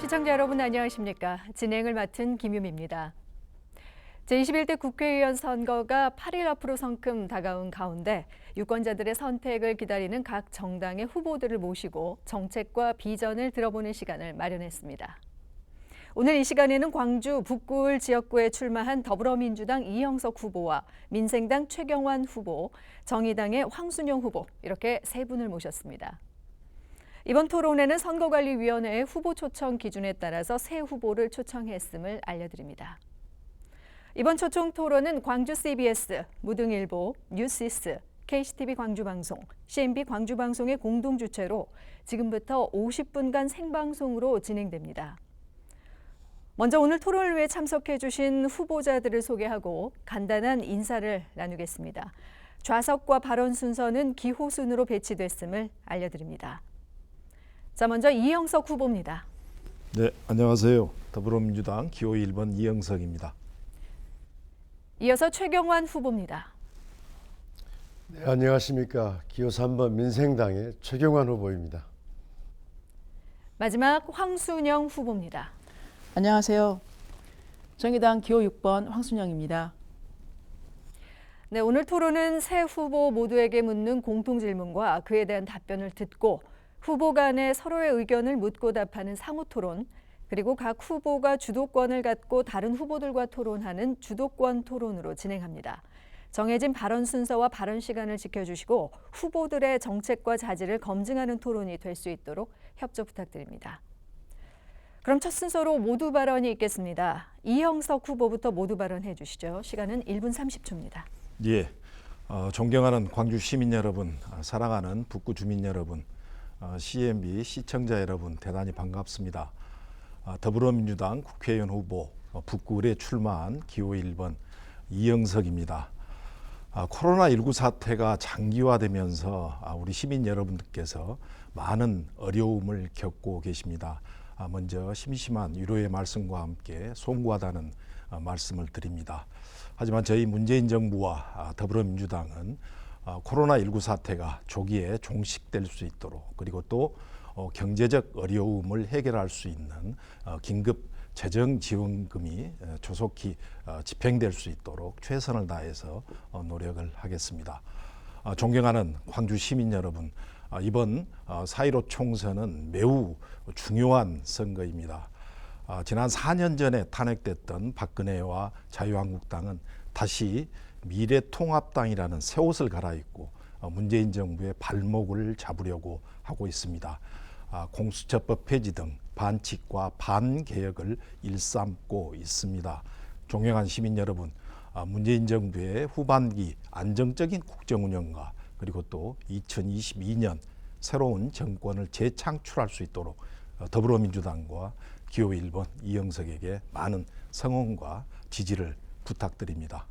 시청자 여러분 안녕하십니까? 진행을 맡은 김유미입니다. 제21대 국회의원 선거가 8일 앞으로 성큼 다가온 가운데 유권자들의 선택을 기다리는 각 정당의 후보들을 모시고 정책과 비전을 들어보는 시간을 마련했습니다. 오늘 이 시간에는 광주 북구을 지역구에 출마한 더불어민주당 이형석 후보와 민생당 최경환 후보, 정의당의 황순영 후보 이렇게 세 분을 모셨습니다. 이번 토론회는 선거관리위원회의 후보 초청 기준에 따라서 세 후보를 초청했음을 알려드립니다. 이번 초청 토론은 광주 CBS, 무등일보, 뉴시스, KCTV 광주방송, CNB 광주방송의 공동 주최로 지금부터 50분간 생방송으로 진행됩니다. 먼저 오늘 토론을 위해 참석해 주신 후보자들을 소개하고 간단한 인사를 나누겠습니다. 좌석과 발언 순서는 기호순으로 배치됐음을 알려드립니다. 자, 먼저 이형석 후보입니다. 네, 안녕하세요. 더불어민주당 기호 1번 이형석입니다. 이어서 최경환 후보입니다. 네, 안녕하십니까. 기호 3번 민생당의 최경환 후보입니다. 마지막 황순영 후보입니다. 안녕하세요. 정의당 기호 6번 황순영입니다. 네, 오늘 토론은 세 후보 모두에게 묻는 공통 질문과 그에 대한 답변을 듣고 후보 간에 서로의 의견을 묻고 답하는 상호 토론, 그리고 각 후보가 주도권을 갖고 다른 후보들과 토론하는 주도권 토론으로 진행합니다. 정해진 발언 순서와 발언 시간을 지켜주시고 후보들의 정책과 자질을 검증하는 토론이 될 수 있도록 협조 부탁드립니다. 그럼 첫 순서로 모두 발언이 있겠습니다. 이형석 후보부터 모두 발언해 주시죠. 시간은 1분 30초입니다. 예, 존경하는 광주 시민 여러분, 사랑하는 북구 주민 여러분, CNB 시청자 여러분 대단히 반갑습니다. 더불어민주당 국회의원 후보 북구을에 출마한 기호 1번 이형석입니다. 코로나19 사태가 장기화되면서 우리 시민 여러분들께서 많은 어려움을 겪고 계십니다. 먼저 심심한 위로의 말씀과 함께 송구하다는 말씀을 드립니다. 하지만 저희 문재인 정부와 더불어민주당은 코로나19 사태가 조기에 종식될 수 있도록, 그리고 또 경제적 어려움을 해결할 수 있는 긴급 재정지원금이 조속히 집행될 수 있도록 최선을 다해서 노력을 하겠습니다. 존경하는 광주 시민 여러분, 이번 4.15 총선은 매우 중요한 선거입니다. 지난 4년 전에 탄핵됐던 박근혜와 자유한국당은 다시 미래통합당이라는 새 옷을 갈아입고 문재인 정부의 발목을 잡으려고 하고 있습니다. 공수처법 폐지 등 반칙과 반개혁을 일삼고 있습니다. 존경한 시민 여러분, 문재인 정부의 후반기 안정적인 국정운영과 그리고 또 2022년 새로운 정권을 재창출할 수 있도록 더불어민주당과 기호 1번 이형석에게 많은 성원과 지지를 부탁드립니다.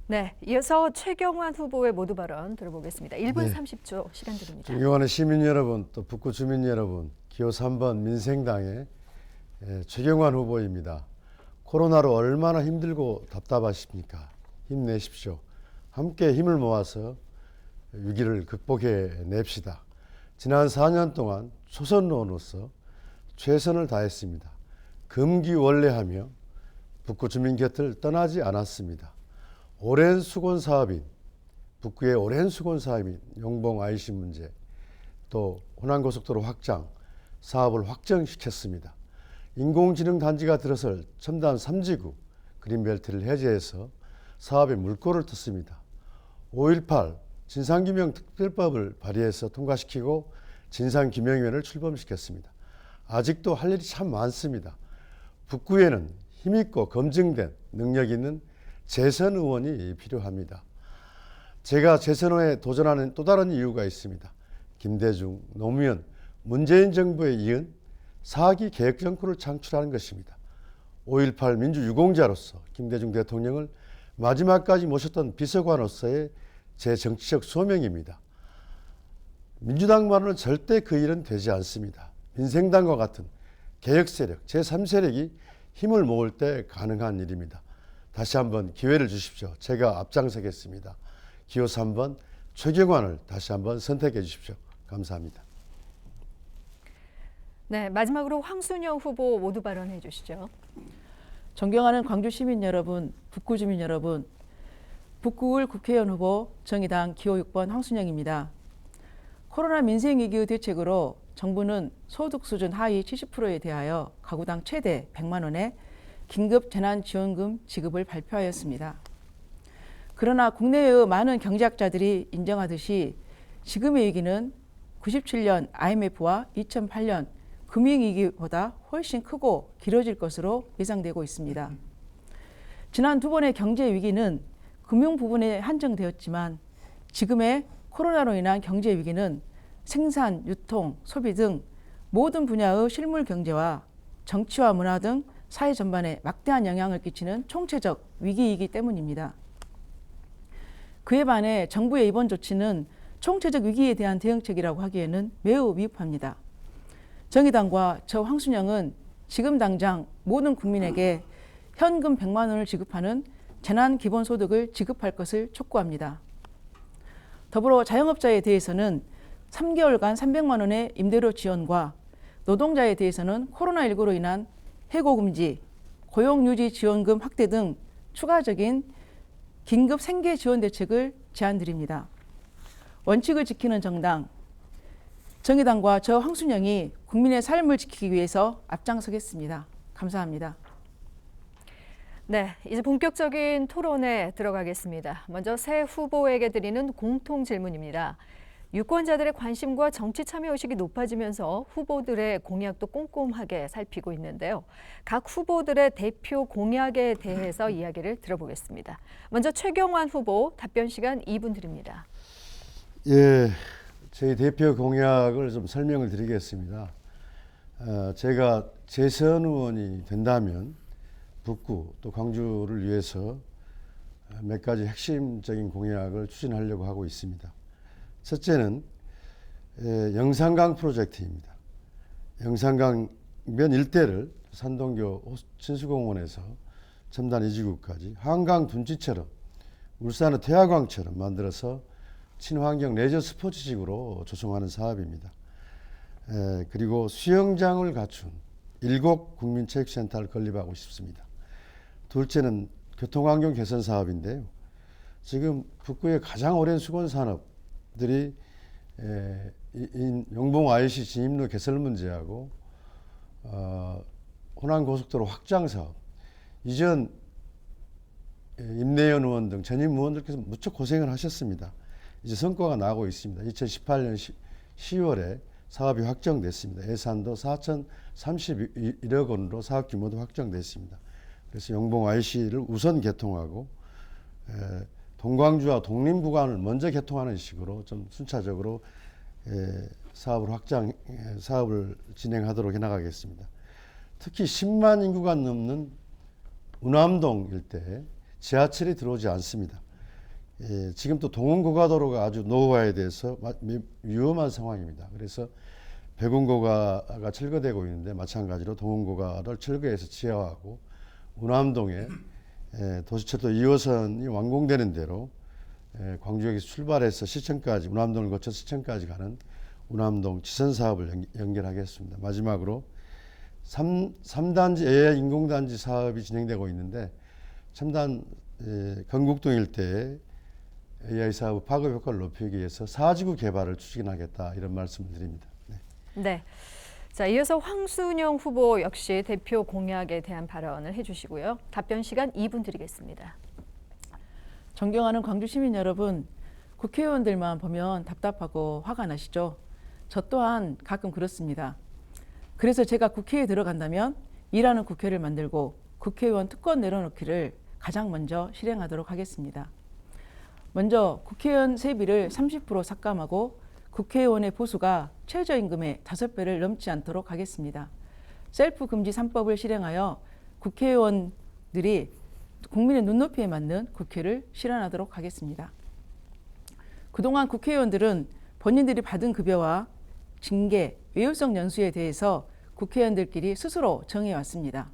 네, 이어서 최경환 후보의 모두 발언 들어보겠습니다. 1분 네. 30초 시간 드립니다. 존경하는 시민 여러분, 또 북구 주민 여러분, 기호 3번 민생당의 최경환 후보입니다. 코로나로 얼마나 힘들고 답답하십니까? 힘내십시오. 함께 힘을 모아서 위기를 극복해 냅시다. 지난 4년 동안 초선의원으로서 최선을 다했습니다. 금기원래하며 북구 주민 곁을 떠나지 않았습니다. 오랜 수건 사업인, 북구의 오랜 수건 사업인 용봉 IC 문제, 또 호남고속도로 확장, 사업을 확정시켰습니다. 인공지능 단지가 들어설 첨단 3지구 그린벨트를 해제해서 사업에 물꼬를 텄습니다. 5.18 진상규명 특별법을 발의해서 통과시키고 진상규명위원회를 출범시켰습니다. 아직도 할 일이 참 많습니다. 북구에는 힘있고 검증된 능력 있는 재선 의원이 필요합니다. 제가 재선에 도전하는 또 다른 이유가 있습니다. 김대중, 노무현, 문재인 정부에 이은 4기 개혁 정권을 창출하는 것입니다. 5.18 민주유공자로서 김대중 대통령을 마지막까지 모셨던 비서관으로서의 제 정치적 소명입니다. 민주당만으로는 절대 그 일은 되지 않습니다. 민생당과 같은 개혁 세력, 제3세력이 힘을 모을 때 가능한 일입니다. 다시 한번 기회를 주십시오. 제가 앞장서겠습니다. 기호 3번 최경환을 다시 한번 선택해 주십시오. 감사합니다. 네, 마지막으로 황순영 후보 모두 발언해 주시죠. 존경하는 광주 시민 여러분, 북구 주민 여러분, 북구울 국회의원 후보 정의당 기호 6번 황순영입니다. 코로나 민생위기의 대책으로 정부는 소득 수준 하위 70%에 대하여 가구당 최대 100만 원의 긴급 재난지원금 지급을 발표하였습니다. 그러나 국내의 많은 경제학자들이 인정하듯이 지금의 위기는 97년 IMF와 2008년 금융위기보다 훨씬 크고 길어질 것으로 예상되고 있습니다. 지난 두 번의 경제 위기는 금융 부분에 한정되었지만 지금의 코로나로 인한 경제 위기는 생산, 유통, 소비 등 모든 분야의 실물 경제와 정치와 문화 등 사회 전반에 막대한 영향을 끼치는 총체적 위기이기 때문입니다. 그에 반해 정부의 이번 조치는 총체적 위기에 대한 대응책이라고 하기에는 매우 미흡합니다. 정의당과 저 황순영은 지금 당장 모든 국민에게 현금 100만 원을 지급하는 재난기본소득을 지급할 것을 촉구합니다. 더불어 자영업자에 대해서는 3개월간 300만 원의 임대료 지원과 노동자에 대해서는 코로나19로 인한 해고금지, 고용유지 지원금 확대 등 추가적인 긴급 생계 지원 대책을 제안드립니다. 원칙을 지키는 정당, 정의당과 저 황순영이 국민의 삶을 지키기 위해서 앞장서겠습니다. 감사합니다. 네, 이제 본격적인 토론에 들어가겠습니다. 먼저 새 후보에게 드리는 공통 질문입니다. 유권자들의 관심과 정치 참여 의식이 높아지면서 후보들의 공약도 꼼꼼하게 살피고 있는데요. 각 후보들의 대표 공약에 대해서 이야기를 들어보겠습니다. 먼저 최경환 후보 답변 시간 2분 드립니다. 예, 저희 대표 공약을 좀 설명을 드리겠습니다. 제가 재선 의원이 된다면 북구 또 광주를 위해서 몇 가지 핵심적인 공약을 추진하려고 하고 있습니다. 첫째는 영산강 프로젝트입니다. 영산강면 일대를 산동교 친수공원에서 첨단 이지구까지 한강 둔치처럼 울산의 태화강처럼 만들어서 친환경 레저 스포츠지구로 조성하는 사업입니다. 그리고 수영장을 갖춘 7 국민체육센터를 건립하고 싶습니다. 둘째는 교통환경 개선 사업인데요. 지금 북구의 가장 오랜 수건 산업들이 용봉 IC 진입로 개설 문제하고 호남 고속도로 확장 사업, 이전 임내연 의원 등 전임 의원들께서 무척 고생을 하셨습니다. 이제 성과가 나고 있습니다. 2018년 10월에 사업이 확정됐습니다. 예산도 4,031억 원으로 사업 규모도 확정됐습니다. 그래서 용봉 IC를 우선 개통하고 동광주와 독림 구간을 먼저 개통하는 식으로 좀 순차적으로 사업을 진행하도록 해나가겠습니다. 특히 10만 인구가 넘는 운암동 일대에 지하철이 들어오지 않습니다. 지금 또 동원고가도로가 아주 노후화에 대해서 위험한 상황입니다. 그래서 백운고가가 철거되고 있는데 마찬가지로 동원고가를 철거해서 지하화하고 운암동에 도시철도 2호선이 완공되는 대로 광주역에서 출발해서 시청까지 운암동을 거쳐 시청까지 가는 운암동 지선 사업을 연결하겠습니다. 마지막으로 3단지 AI 인공단지 사업이 진행되고 있는데 첨단 건국동 일대에 AI 사업 파급 효과를 높이기 위해서 4지구 개발을 추진하겠다 이런 말씀을 드립니다. 네. 자, 이어서 황순영 후보 역시 대표 공약에 대한 발언을 해주시고요. 답변 시간 2분 드리겠습니다. 존경하는 광주 시민 여러분, 국회의원들만 보면 답답하고 화가 나시죠? 저 또한 가끔 그렇습니다. 그래서 제가 국회에 들어간다면 일하는 국회를 만들고 국회의원 특권 내려놓기를 가장 먼저 실행하도록 하겠습니다. 먼저 국회의원 세비를 30% 삭감하고 국회의원의 보수가 최저임금의 5배를 넘지 않도록 하겠습니다. 셀프 금지 3법을 실행하여 국회의원들이 국민의 눈높이에 맞는 국회를 실현하도록 하겠습니다. 그동안 국회의원들은 본인들이 받은 급여와 징계, 외유성 연수에 대해서 국회의원들끼리 스스로 정해왔습니다.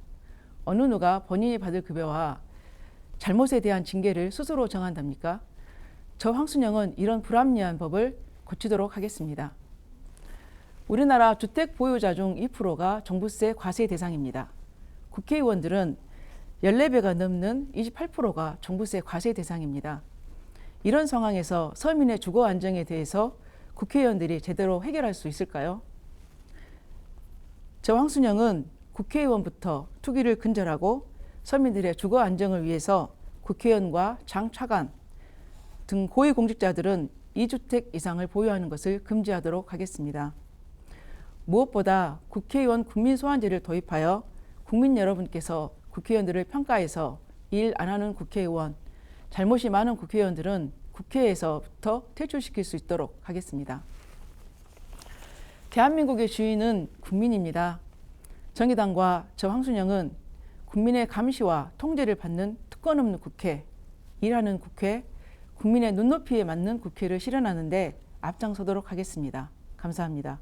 어느 누가 본인이 받을 급여와 잘못에 대한 징계를 스스로 정한답니까? 저 황순영은 이런 불합리한 법을 고치도록 하겠습니다. 우리나라 주택 보유자 중 2%가 종부세 과세 대상입니다. 국회의원들은 14배가 넘는 28%가 종부세 과세 대상입니다. 이런 상황에서 서민의 주거 안정에 대해서 국회의원들이 제대로 해결할 수 있을까요? 저 황순영은 국회의원부터 투기를 근절하고 서민들의 주거 안정을 위해서 국회의원과 장 차관 등 고위공직자들은 2주택 이상을 보유하는 것을 금지하도록 하겠습니다. 무엇보다 국회의원 국민소환제를 도입하여 국민 여러분께서 국회의원들을 평가해서 일 안 하는 국회의원, 잘못이 많은 국회의원들은 국회에서부터 퇴출시킬 수 있도록 하겠습니다. 대한민국의 주인은 국민입니다. 정의당과 저 황순영은 국민의 감시와 통제를 받는 특권 없는 국회, 일하는 국회, 국민의 눈높이에 맞는 국회를 실현하는 데 앞장서도록 하겠습니다. 감사합니다.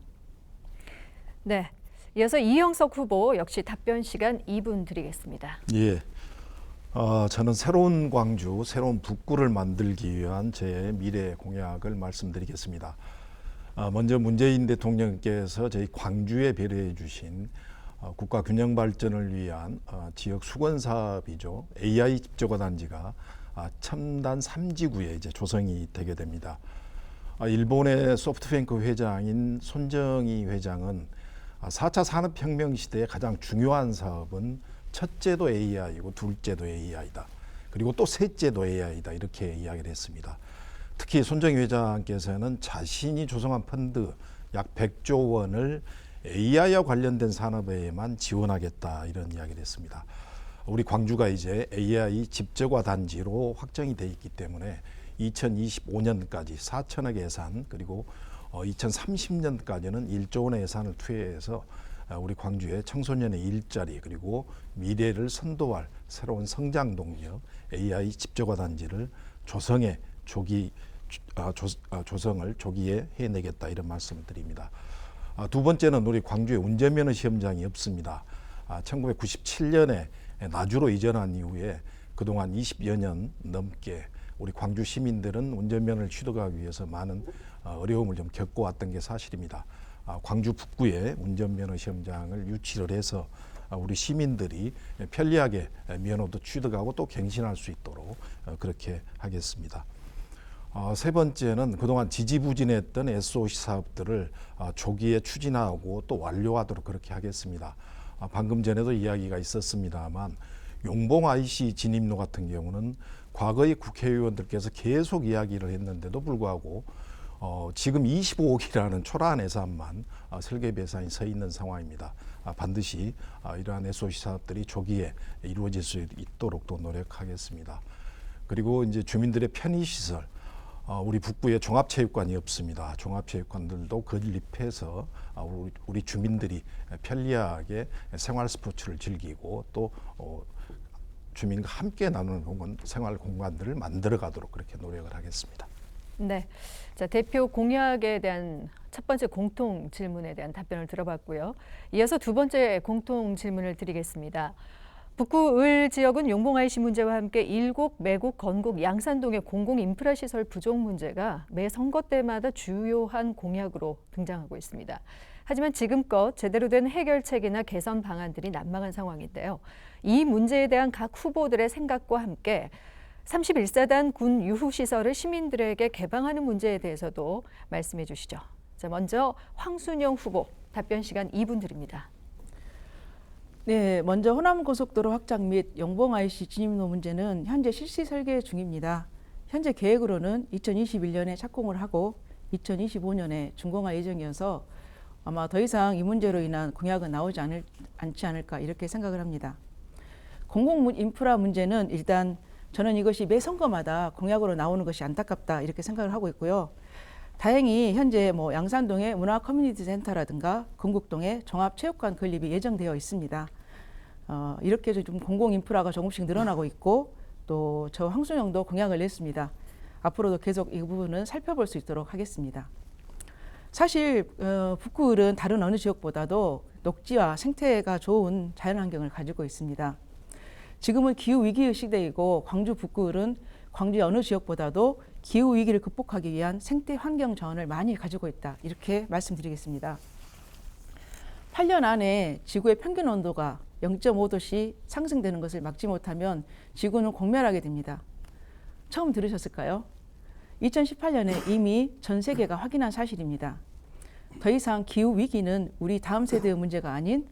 네, 이어서 이영석 후보 역시 답변 시간 2분 드리겠습니다. 예. 저는 새로운 광주, 새로운 북구를 만들기 위한 제 미래 공약을 말씀드리겠습니다. 먼저 문재인 대통령께서 저희 광주에 배려해 주신 국가 균형 발전을 위한 지역 수건 사업이죠. AI 집저가 단지가 첨단 3지구에 이제 조성이 되게 됩니다. 일본의 소프트뱅크 회장인 손정희 회장은 4차 산업혁명 시대의 가장 중요한 사업은 첫째도 AI이고 둘째도 AI다. 그리고 또 셋째도 AI다. 이렇게 이야기를 했습니다. 특히 손정희 회장께서는 자신이 조성한 펀드 약 100조 원을 AI와 관련된 산업에만 지원하겠다 이런 이야기를 했습니다. 우리 광주가 이제 AI 집저가 단지로 확정이 돼 있기 때문에 2025년까지 4천억 예산 그리고 2030년까지는 1조 원의 예산을 투여해서 우리 광주의 청소년의 일자리 그리고 미래를 선도할 새로운 성장 동력 AI 집저가 단지를 조성을 조기에 해내겠다 이런 말씀을 드립니다. 두 번째는 우리 광주에 운전면허 시험장이 없습니다. 1997년에 나주로 이전한 이후에 그동안 20여 년 넘게 우리 광주 시민들은 운전면허를 취득하기 위해서 많은 어려움을 좀 겪어왔던 게 사실입니다. 광주 북구에 운전면허 시험장을 유치를 해서 우리 시민들이 편리하게 면허도 취득하고 또 갱신할 수 있도록 그렇게 하겠습니다. 세 번째는 그동안 지지부진했던 SOC 사업들을 조기에 추진하고 또 완료하도록 그렇게 하겠습니다. 방금 전에도 이야기가 있었습니다만 용봉 IC 진입로 같은 경우는 과거의 국회의원들께서 계속 이야기를 했는데도 불구하고 지금 25억이라는 초라한 예산만 설계비 예산이 서 있는 상황입니다. 반드시 이러한 SOC 사업들이 조기에 이루어질 수 있도록 또 노력하겠습니다. 그리고 이제 주민들의 편의시설, 우리 북구에 종합체육관이 없습니다. 종합체육관들도 건립해서 우리 주민들이 편리하게 생활 스포츠를 즐기고 또 주민과 함께 나누는 생활 공간들을 만들어 가도록 그렇게 노력을 하겠습니다. 네, 자 대표 공약에 대한 첫 번째 공통 질문에 대한 답변을 들어봤고요. 이어서 두 번째 공통 질문을 드리겠습니다. 북구 을 지역은 용봉 IC 문제와 함께 일곡, 매곡, 건곡, 양산동의 공공 인프라 시설 부족 문제가 매 선거 때마다 주요한 공약으로 등장하고 있습니다. 하지만 지금껏 제대로 된 해결책이나 개선 방안들이 난망한 상황인데요. 이 문제에 대한 각 후보들의 생각과 함께 31사단 군 유후시설을 시민들에게 개방하는 문제에 대해서도 말씀해 주시죠. 자, 먼저 황순영 후보 답변 시간 2분 드립니다. 네, 먼저 호남고속도로 확장 및 용봉 IC 진입로 문제는 현재 실시 설계 중입니다. 현재 계획으로는 2021년에 착공을 하고 2025년에 준공할 예정이어서 아마 더 이상 이 문제로 인한 공약은 나오지 않지 않을까 이렇게 생각을 합니다. 공공 인프라 문제는 일단 저는 이것이 매 선거마다 공약으로 나오는 것이 안타깝다 이렇게 생각을 하고 있고요. 다행히 현재 양산동의 문화 커뮤니티 센터라든가 건국동의 종합체육관 건립이 예정되어 있습니다. 이렇게 좀 공공 인프라가 조금씩 늘어나고 있고 또 저 황순영도 공약을 냈습니다. 앞으로도 계속 이 부분은 살펴볼 수 있도록 하겠습니다. 사실 북구을은 다른 어느 지역보다도 녹지와 생태가 좋은 자연환경을 가지고 있습니다. 지금은 기후위기의 시대이고 광주 북구을은 광주의 어느 지역보다도 기후위기를 극복하기 위한 생태 환경 자원을 많이 가지고 있다. 이렇게 말씀드리겠습니다. 8년 안에 지구의 평균 온도가 0.5도씩 상승되는 것을 막지 못하면 지구는 공멸하게 됩니다. 처음 들으셨을까요? 2018년에 이미 전 세계가 확인한 사실입니다. 더 이상 기후 위기는 우리 다음 세대의 문제가 아닌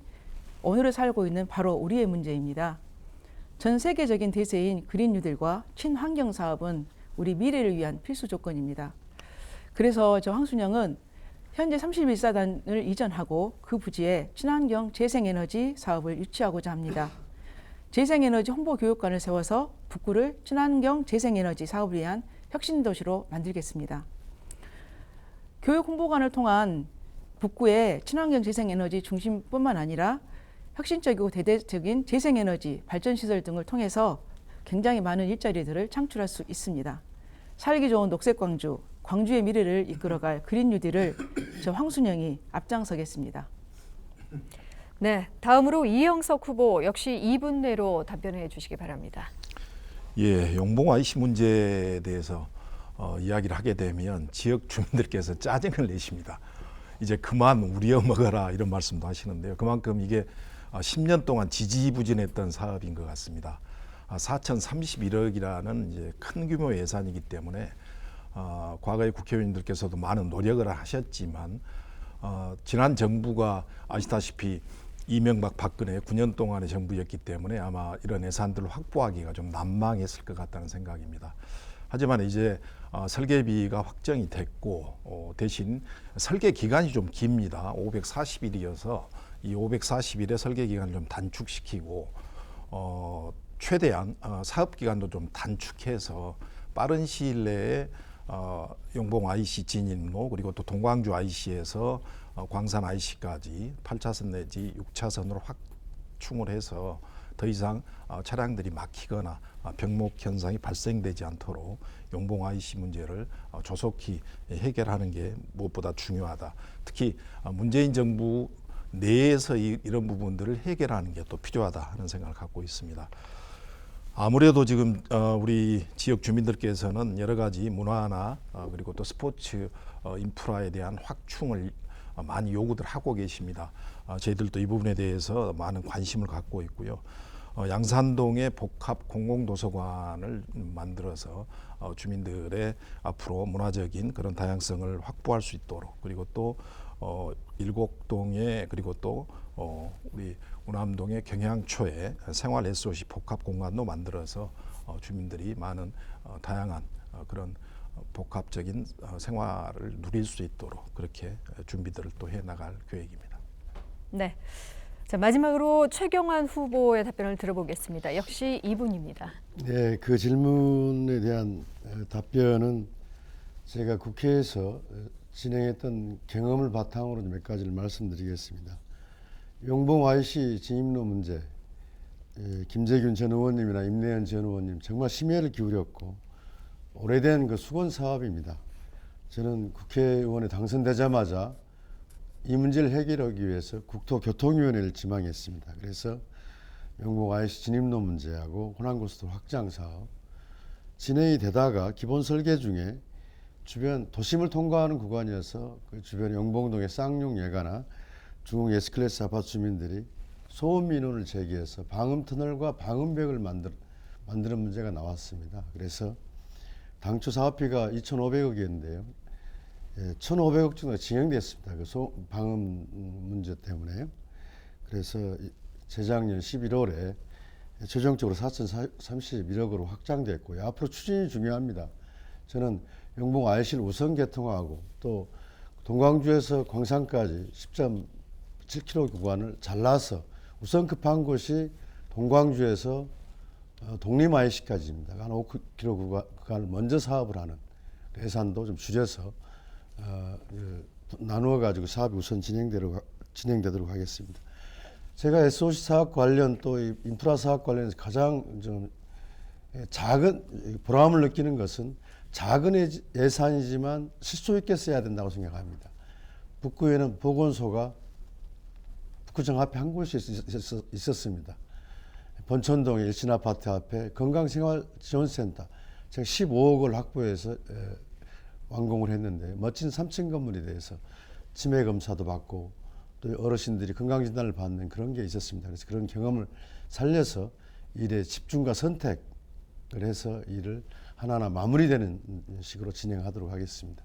오늘을 살고 있는 바로 우리의 문제입니다. 전 세계적인 대세인 그린 뉴딜과 친환경 사업은 우리 미래를 위한 필수 조건입니다. 그래서 저 황순영은 현재 31사단을 이전하고 그 부지에 친환경 재생에너지 사업을 유치하고자 합니다. 재생에너지 홍보교육관을 세워서 북구를 친환경 재생에너지 사업을 위한 혁신도시로 만들겠습니다. 교육 홍보관을 통한 북구의 친환경 재생에너지 중심뿐만 아니라 혁신적이고 대대적인 재생에너지 발전시설 등을 통해서 굉장히 많은 일자리들을 창출할 수 있습니다. 살기 좋은 녹색 광주, 광주의 미래를 이끌어갈 그린 뉴딜을 저 황순영이 앞장서겠습니다. 네, 다음으로 이영석 후보 역시 2분 내로 답변해 주시기 바랍니다. 예, 용봉 IC 문제에 대해서 이야기를 하게 되면 지역 주민들께서 짜증을 내십니다. 이제 그만 우리여 먹어라 이런 말씀도 하시는데요. 그만큼 이게 10년 동안 지지부진했던 사업인 것 같습니다. 4,031억이라는 이제 큰 규모 예산이기 때문에 과거의 국회의원님들께서도 많은 노력을 하셨지만 지난 정부가 아시다시피 이명박 박근혜 9년 동안의 정부였기 때문에 아마 이런 예산들을 확보하기가 좀 난망했을 것 같다는 생각입니다. 하지만 이제 설계비가 확정이 됐고 대신 설계 기간이 좀 깁니다. 540일이어서 이 540일의 설계 기간을 좀 단축시키고 최대한 사업 기간도 좀 단축해서 빠른 시일 내에 용봉 IC 진입로 그리고 또 동광주 IC에서 광산 IC까지 8차선 내지 6차선으로 확충을 해서 더 이상 차량들이 막히거나 병목 현상이 발생되지 않도록 용봉 IC 문제를 조속히 해결하는 게 무엇보다 중요하다. 특히 문재인 정부 내에서 이런 부분들을 해결하는 게 또 필요하다 하는 생각을 갖고 있습니다. 아무래도 지금 우리 지역 주민들께서는 여러 가지 문화나 그리고 또 스포츠 인프라에 대한 확충을 많이 요구들 하고 계십니다. 저희들도 이 부분에 대해서 많은 관심을 갖고 있고요. 양산동에 복합 공공도서관을 만들어서 주민들의 앞으로 문화적인 그런 다양성을 확보할 수 있도록 그리고 또 일곡동에 그리고 또 우리 우남동의 경향초에 생활 SOC 복합 공간도 만들어서 주민들이 많은 다양한 그런 복합적인 생활을 누릴 수 있도록 그렇게 준비들을 또 해나갈 계획입니다. 네, 자 마지막으로 최경환 후보의 답변을 들어보겠습니다. 역시 2분입니다. 네, 그 질문에 대한 답변은 제가 국회에서 진행했던 경험을 바탕으로 몇 가지를 말씀드리겠습니다. 용봉 IC 진입로 문제, 김재균 전 의원님이나 임내연 전 의원님 정말 심혈을 기울였고 오래된 그 수건 사업입니다. 저는 국회의원에 당선되자마자 이 문제를 해결하기 위해서 국토교통위원회를 지망했습니다. 그래서 용봉 IC 진입로 문제하고 호남고속도로 확장 사업 진행이 되다가 기본 설계 중에 주변 도심을 통과하는 구간이어서 그 주변 영봉동의 쌍용 예가나 중흥 S클래스 아파트 주민들이 소음 민원을 제기해서 방음터널과 방음벽을 만드는 문제가 나왔습니다. 그래서 당초 사업비가 2,500억이었는데요. 1,500억 정도 진행됐습니다. 그 방음 문제 때문에. 그래서 재작년 11월에 최종적으로 4,031억으로 확장됐고요. 앞으로 추진이 중요합니다. 저는 용봉 IC를 우선 개통하고 또 동광주에서 광산까지 10.7km 구간을 잘라서 우선 급한 곳이 동광주에서 독림 IC까지입니다. 한 5km 구간을 먼저 사업을 하는 예산도 좀 줄여서 나누어 가지고 사업이 우선 진행되도록 하겠습니다. 제가 SOC 사업 관련 또 인프라 사업 관련해서 가장 좀 작은 보람을 느끼는 것은 작은 예산이지만 실속 있게 써야 된다고 생각합니다. 북구에는 보건소가 북구청 앞에 한 곳이 있었습니다. 번천동의 일신아파트 앞에 건강생활지원센터 제가 15억을 확보해서 완공을 했는데 멋진 3층 건물에 대해서 치매 검사도 받고 또 어르신들이 건강진단을 받는 그런 게 있었습니다. 그래서 그런 경험을 살려서 일에 집중과 선택을 해서 일을 하나하나 마무리되는 식으로 진행하도록 하겠습니다.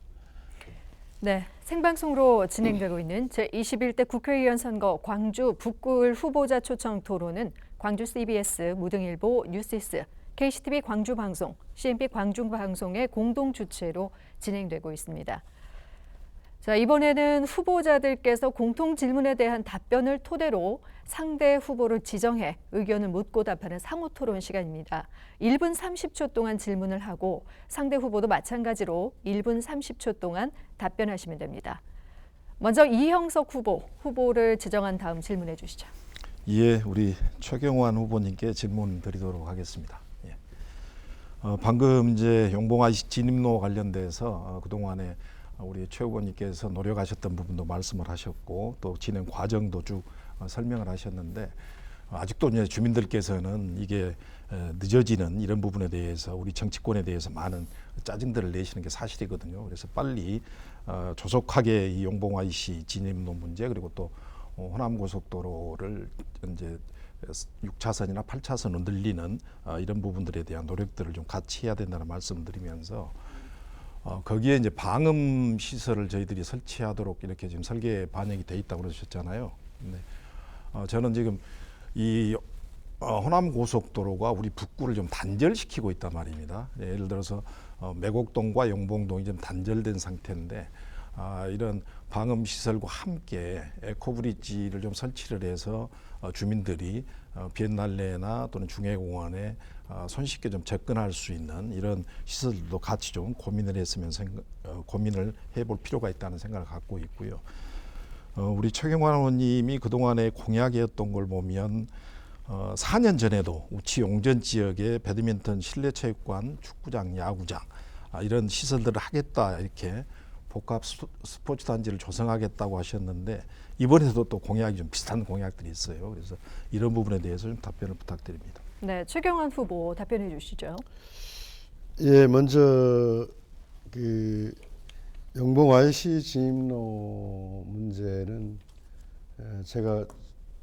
네, 생방송으로 진행되고 있는 제21대 국회의원 선거 광주 북구을 후보자 초청 토론은 광주 CBS, 무등일보, 뉴시스, KCTV 광주방송, CNB 광주방송의 공동 주최로 진행되고 있습니다. 자, 이번에는 후보자들께서 공통 질문에 대한 답변을 토대로 상대 후보를 지정해 의견을 묻고 답하는 상호 토론 시간입니다. 1분 30초 동안 질문을 하고 상대 후보도 마찬가지로 1분 30초 동안 답변하시면 됩니다. 먼저 이형석 후보를 지정한 다음 질문해 주시죠. 예, 우리 최경환 후보님께 질문 드리도록 하겠습니다. 예. 방금 이제 용봉 IC 진입로 관련돼서 그동안에 우리 최 후보님께서 노력하셨던 부분도 말씀을 하셨고 또 진행 과정도 쭉 설명을 하셨는데 아직도 이제 주민들께서는 이게 늦어지는 이런 부분에 대해서 우리 정치권에 대해서 많은 짜증들을 내시는 게 사실이거든요. 그래서 빨리 조속하게 이 용봉 IC 진입로 문제 그리고 또 호남 고속도로를 이제 6차선이나 8차선으로 늘리는 이런 부분들에 대한 노력들을 좀 같이 해야 된다는 말씀을 드리면서 거기에 이제 방음 시설을 저희들이 설치하도록 이렇게 지금 설계에 반영이 돼 있다고 그러셨잖아요. 근데 저는 지금 이 호남 고속도로가 우리 북구를 좀 단절시키고 있단 말입니다. 예를 들어서 매곡동과 용봉동이 좀 단절된 상태인데 이런 방음 시설과 함께 에코브리지를 좀 설치를 해서 주민들이 비엔날레나 또는 중해공원에 손쉽게 좀 접근할 수 있는 이런 시설도 같이 좀 고민을 했으면 고민을 해볼 필요가 있다는 생각을 갖고 있고요. 우리 최경환 의원님이 그동안의 공약이었던 걸 보면 4년 전에도 우치 용전 지역에 배드민턴 실내체육관, 축구장, 야구장 이런 시설들을 하겠다 이렇게 복합 스포츠 단지를 조성하겠다고 하셨는데 이번에도 또 공약이 좀 비슷한 공약들이 있어요. 그래서 이런 부분에 대해서 좀 답변을 부탁드립니다. 네, 최경환 후보 답변해 주시죠. 예, 먼저 그 용봉 IC 진입로 문제는 제가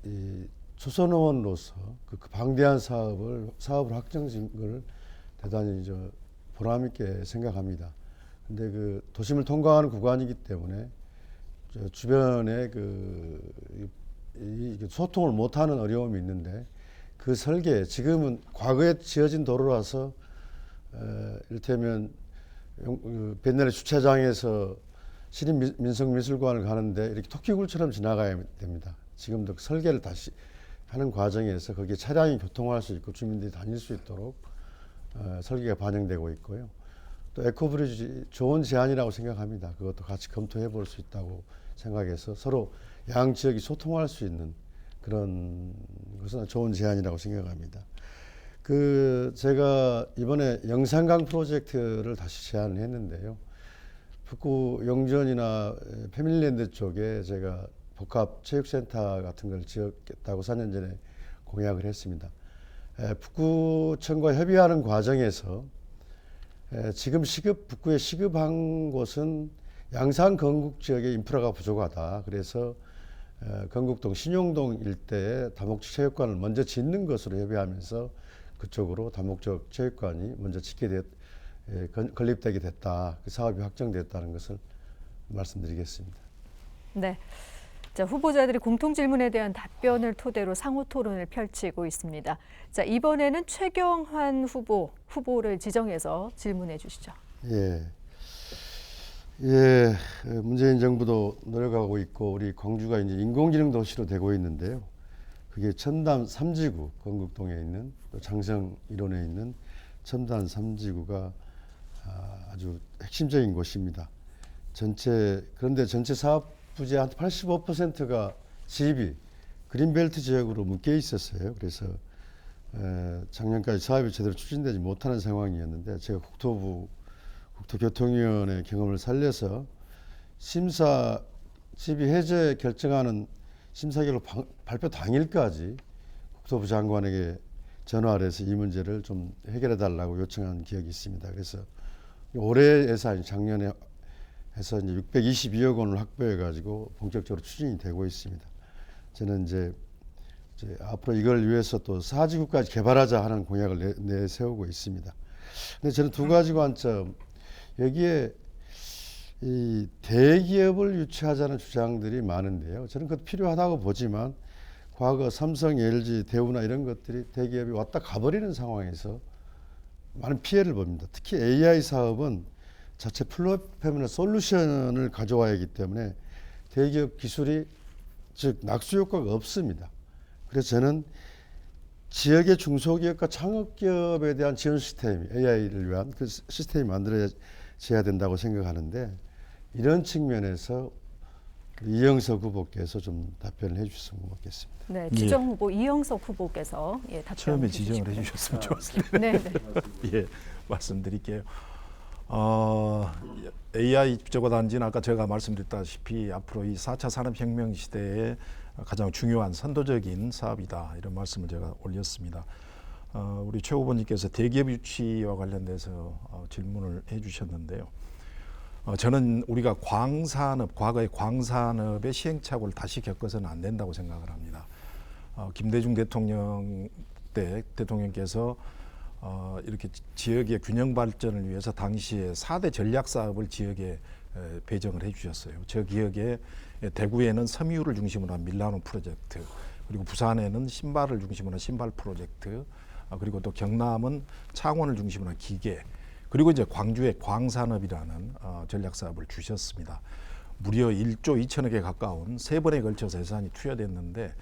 이 초선 의원으로서 그 방대한 사업을 확정진 걸 대단히 보람 있게 생각합니다. 근데 그 도심을 통과하는 구간이기 때문에 주변에 소통을 못하는 어려움이 있는데 그 설계 지금은 과거에 지어진 도로라서 이를테면 뱃날의 주차장에서 시립민속미술관을 가는데 이렇게 토끼굴처럼 지나가야 됩니다. 지금도 그 설계를 다시 하는 과정에서 거기에 차량이 교통할 수 있고 주민들이 다닐 수 있도록 설계가 반영되고 있고요. 또 에코브리지 좋은 제안이라고 생각합니다. 그것도 같이 검토해 볼 수 있다고 생각해서 서로 양 지역이 소통할 수 있는 그런 것은 좋은 제안이라고 생각합니다. 제가 이번에 영산강 프로젝트를 다시 제안을 했는데요. 북구 용전이나 패밀리랜드 쪽에 제가 복합 체육센터 같은 걸 지었겠다고 4년 전에 공약을 했습니다. 북구청과 협의하는 과정에서 지금 북구에 시급한 곳은 양산 건국 지역의 인프라가 부족하다. 그래서 건국동 신용동 일대에 다목적 체육관을 먼저 짓는 것으로 협의하면서 그쪽으로 다목적 체육관이 먼저 건립되게 됐다. 그 사업이 확정됐다는 것을 말씀드리겠습니다. 네. 자, 후보자들이 공통 질문에 대한 답변을 토대로 상호 토론을 펼치고 있습니다. 자, 이번에는 최경환 후보를 지정해서 질문해 주시죠. 예, 문재인 정부도 노력하고 있고 우리 광주가 이제 인공지능 도시로 되고 있는데요. 그게 첨단 3지구 건국동에 있는 또 장성 일원에 있는 첨단 3지구가 아주 핵심적인 곳입니다. 그런데 전체 사업 부지의 한 85%가 지입이 그린벨트 지역으로 묶여 있었어요. 그래서 작년까지 사업이 제대로 추진되지 못하는 상황이었는데 제가 국토교통위원회 경험을 살려서 지입이 해제 결정하는 심사 결과 발표 당일까지 국토부 장관에게 전화를 해서 이 문제를 좀 해결해 달라고 요청한 기억이 있습니다. 그래서 올해 예산이 작년에 해서 이제 622억 원을 확보해 가지고 본격적으로 추진이 되고 있습니다. 저는 이제 앞으로 이걸 위해서 또 사지구까지 개발하자 하는 공약을 내세우고 있습니다. 근데 저는 두 가지 관점, 여기에 이 대기업을 유치하자는 주장들이 많은데요. 저는 그것도 필요하다고 보지만 과거 삼성, LG, 대우나 이런 것들이 대기업이 왔다 가버리는 상황에서 많은 피해를 봅니다. 특히 AI 사업은 자체 플랫폼이나 솔루션을 가져와야 하기 때문에 대기업 기술이 즉 낙수 효과가 없습니다. 그래서 저는 지역의 중소기업과 창업기업에 대한 지원 시스템, AI를 위한 그 시스템이 만들어져야 된다고 생각하는데, 이런 측면에서 이영석 후보께서 좀 답변을 해주셨으면 고맙겠습니다. 네, 지정 후보 이영석 후보께서 답변 처음에 주시죠. 지정을 해주셨으면 좋았을 텐데. 네, 네. 예, 말씀드릴게요. AI 집적어단지는 아까 제가 말씀드렸다시피 앞으로 이 4차 산업혁명 시대에 가장 중요한 선도적인 사업이다, 이런 말씀을 제가 올렸습니다. 우리 최 후보님께서 대기업 유치와 관련돼서 질문을 해주셨는데요. 저는 우리가 광산업, 과거의 광산업의 시행착오를 다시 겪어서는 안 된다고 생각을 합니다. 김대중 대통령 때 대통령께서 이렇게 지역의 균형 발전을 위해서 당시에 4대 전략 사업을 지역에 배정을 해주셨어요. 저 기억에 대구에는 섬유를 중심으로 한 밀라노 프로젝트, 그리고 부산에는 신발을 중심으로 한 신발 프로젝트, 그리고 또 경남은 창원을 중심으로 한 기계, 그리고 이제 광주에 광산업이라는 전략 사업을 주셨습니다. 무려 1조 2천억에 가까운 3번에 걸쳐서 예산이 투여됐는데,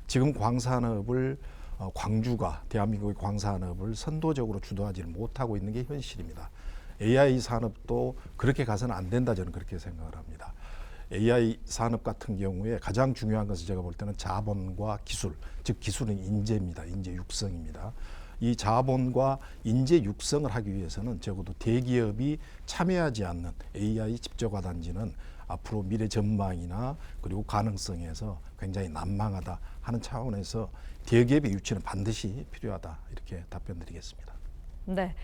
지금 광산업을 광주가 대한민국의 광산업을 선도적으로 주도하지는 못하고 있는 게 현실입니다. AI 산업도 그렇게 가서는 안 된다, 저는 그렇게 생각을 합니다. AI 산업 같은 경우에 가장 중요한 것은 제가 볼 때는 자본과 기술, 즉 기술은 인재입니다. 인재 육성입니다. 이 자본과 인재 육성을 하기 위해서는 적어도 대기업이 참여하지 않는 AI 집적화 단지는 앞으로 미래 전망이나 그리고 가능성에서 굉장히 난망하다 하는 차원에서 대기업의 유치는 반드시 필요하다, 이렇게 답변드리겠습니다. 네.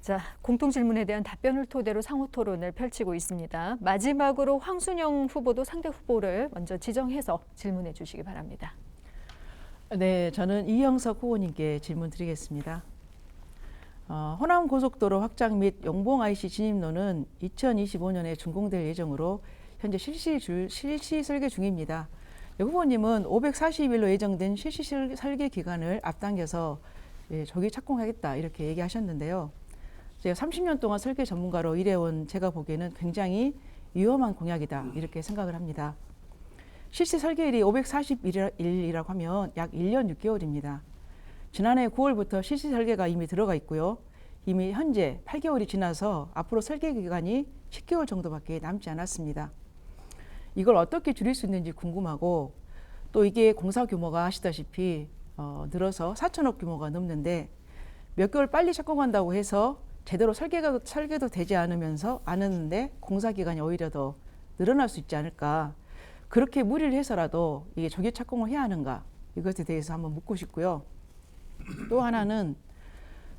자, 공통 질문에 대한 답변을 토대로 상호 토론을 펼치고 있습니다. 마지막으로 황순영 후보도 상대 후보를 먼저 지정해서 질문해 주시기 바랍니다. 네, 저는 이영석 후보님께 질문 드리겠습니다. 호남 고속도로 확장 및 용봉 IC 진입로는 2025년에 준공될 예정으로 현재 실시 설계 중입니다. 후보님은 540일로 예정된 실시 설계 기간을 앞당겨서 조기 착공하겠다, 이렇게 얘기하셨는데요. 제가 30년 동안 설계 전문가로 일해온 제가 보기에는 굉장히 위험한 공약이다, 이렇게 생각을 합니다. 실시 설계일이 540일이라고 하면 약 1년 6개월입니다. 지난해 9월부터 실시 설계가 이미 들어가 있고요. 이미 현재 8개월이 지나서 앞으로 설계 기간이 10개월 정도밖에 남지 않았습니다. 이걸 어떻게 줄일 수 있는지 궁금하고, 또 이게 공사 규모가 아시다시피 늘어서 4천억 규모가 넘는데 몇 개월 빨리 착공한다고 해서 제대로 설계도 되지 않았는데 공사 기간이 오히려 더 늘어날 수 있지 않을까, 그렇게 무리를 해서라도 이게 조기 착공을 해야 하는가, 이것에 대해서 한번 묻고 싶고요. 또 하나는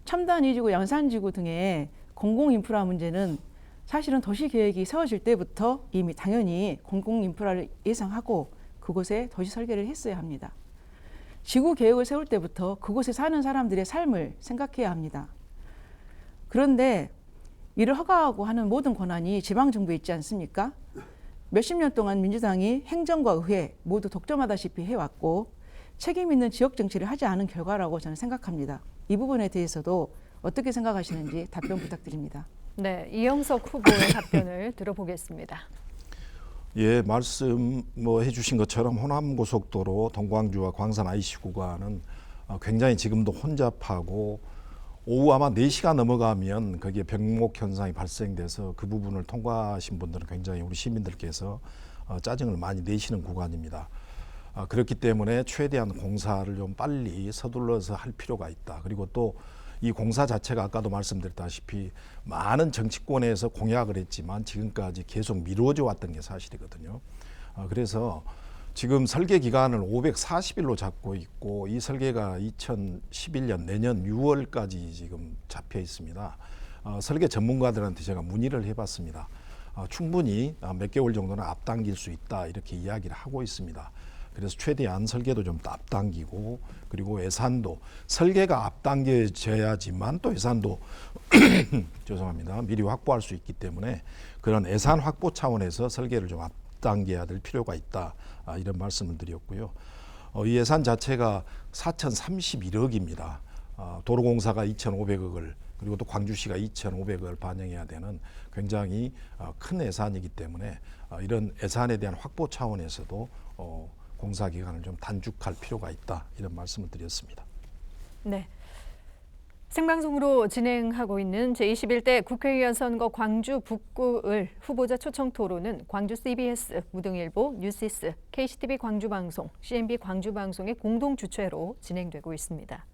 첨단이지구, 양산지구 등의 공공인프라 문제는 사실은 도시계획이 세워질 때부터 이미 당연히 공공인프라를 예상하고 그곳에 도시 설계를 했어야 합니다. 지구계획을 세울 때부터 그곳에 사는 사람들의 삶을 생각해야 합니다. 그런데 이를 허가하고 하는 모든 권한이 지방정부에 있지 않습니까? 몇십 년 동안 민주당이 행정과 의회 모두 독점하다시피 해왔고 책임 있는 지역 정치를 하지 않은 결과라고 저는 생각합니다. 이 부분에 대해서도 어떻게 생각하시는지 답변 부탁드립니다. 네, 이영석 후보의 답변을 들어보겠습니다. 예, 말씀해 주신 것처럼 호남고속도로 동광주와 광산 IC 구간은 굉장히 지금도 혼잡하고 오후 아마 4시가 넘어가면 거기에 병목 현상이 발생돼서 그 부분을 통과하신 분들은 굉장히 우리 시민들께서 짜증을 많이 내시는 구간입니다. 그렇기 때문에 최대한 공사를 좀 빨리 서둘러서 할 필요가 있다. 그리고 또 이 공사 자체가 아까도 말씀드렸다시피 많은 정치권에서 공약을 했지만 지금까지 계속 미뤄져 왔던 게 사실이거든요. 그래서 지금 설계 기간을 540일로 잡고 있고 이 설계가 2011년 내년 6월까지 지금 잡혀 있습니다. 설계 전문가들한테 제가 문의를 해봤습니다. 충분히 몇 개월 정도는 앞당길 수 있다 이렇게 이야기를 하고 있습니다. 그래서 최대한 설계도 좀 앞당기고 그리고 예산도 설계가 앞당겨져야지만 또 예산도 죄송합니다. 미리 확보할 수 있기 때문에 그런 예산 확보 차원에서 설계를 좀 앞당겨야 될 필요가 있다. 이런 말씀을 드렸고요. 이 예산 자체가 4,031억입니다. 도로공사가 2,500억을 그리고 또 광주시가 2,500억을 반영해야 되는 굉장히 큰 예산이기 때문에 이런 예산에 대한 확보 차원에서도 공사 기간을 좀 단축할 필요가 있다 이런 말씀을 드렸습니다. 네. 생방송으로 진행하고 있는 제21대 국회의원 선거 광주 북구을 후보자 초청 토론은 광주 CBS, 무등일보, 뉴시스, KCTV 광주방송, CNB 광주방송의 공동 주최로 진행되고 있습니다.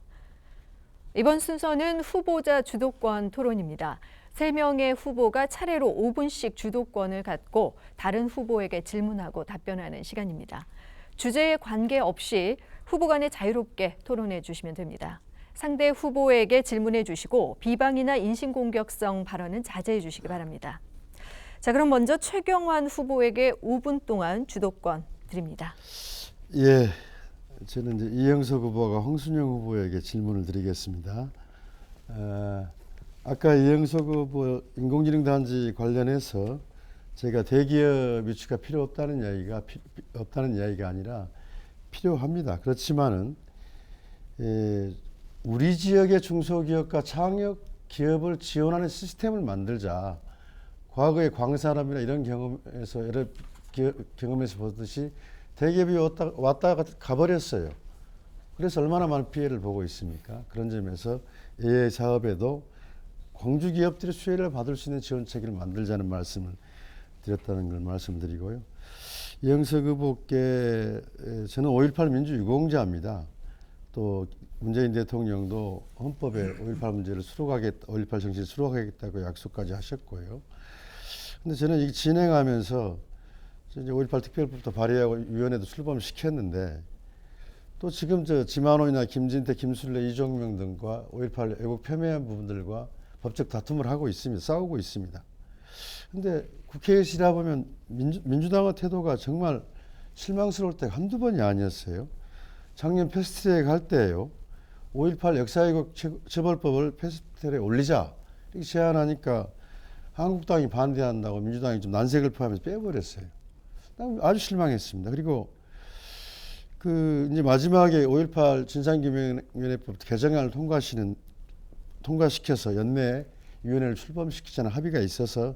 이번 순서는 후보자 주도권 토론입니다. 3명의 후보가 차례로 5분씩 주도권을 갖고 다른 후보에게 질문하고 답변하는 시간입니다. 주제에 관계없이 후보 간에 자유롭게 토론해 주시면 됩니다. 상대 후보에게 질문해 주시고 비방이나 인신공격성 발언은 자제해 주시기 바랍니다. 자, 그럼 먼저 최경환 후보에게 5분 동안 주도권 드립니다. 예, 저는 이제 이영석 후보가 홍순영 후보에게 질문을 드리겠습니다. 아까 이영석 후보 인공지능 단지 관련해서 제가 대기업 유치가 필요 없다는 이야기가 아니라 필요합니다. 그렇지만은 우리 지역의 중소기업과 창업 기업을 지원하는 시스템을 만들자. 과거의 광산업이나 이런 경험에서 여러 경험에서 보듯이 대기업이 왔다가 가버렸어요. 그래서 얼마나 많은 피해를 보고 있습니까? 그런 점에서 AI 사업에도 광주 기업들이 수혜를 받을 수 있는 지원 체계를 만들자는 말씀을 드렸다는 걸 말씀드리고요. 이영석 후보께 저는 5.18 민주유공자입니다. 또 문재인 대통령도 헌법에 5.18 문제를 5.18 정신을 수록하겠다고 약속까지 하셨고요. 근데 저는 이 진행하면서 이제 5.18 특별법도 발의하고 위원회도 출범시켰는데 또 지금 저 지만원이나 김진태, 김술래, 이종명 등과 5.18 왜곡 폄훼한 부분들과 법적 다툼을 하고 있습니다. 싸우고 있습니다. 근데 국회에서 일하보면 민주당의 태도가 정말 실망스러울 때가 한두 번이 아니었어요. 작년 패스트트랙 할 때요. 5.18 역사왜곡 처벌법을 패스트트랙에 올리자 이렇게 제안하니까 한국당이 반대한다고 민주당이 좀 난색을 표하면서 빼버렸어요. 아주 실망했습니다. 그리고 이제 마지막에 5.18 진상규명위원회법 개정안을 통과시켜서 연내 위원회를 출범시키자는 합의가 있어서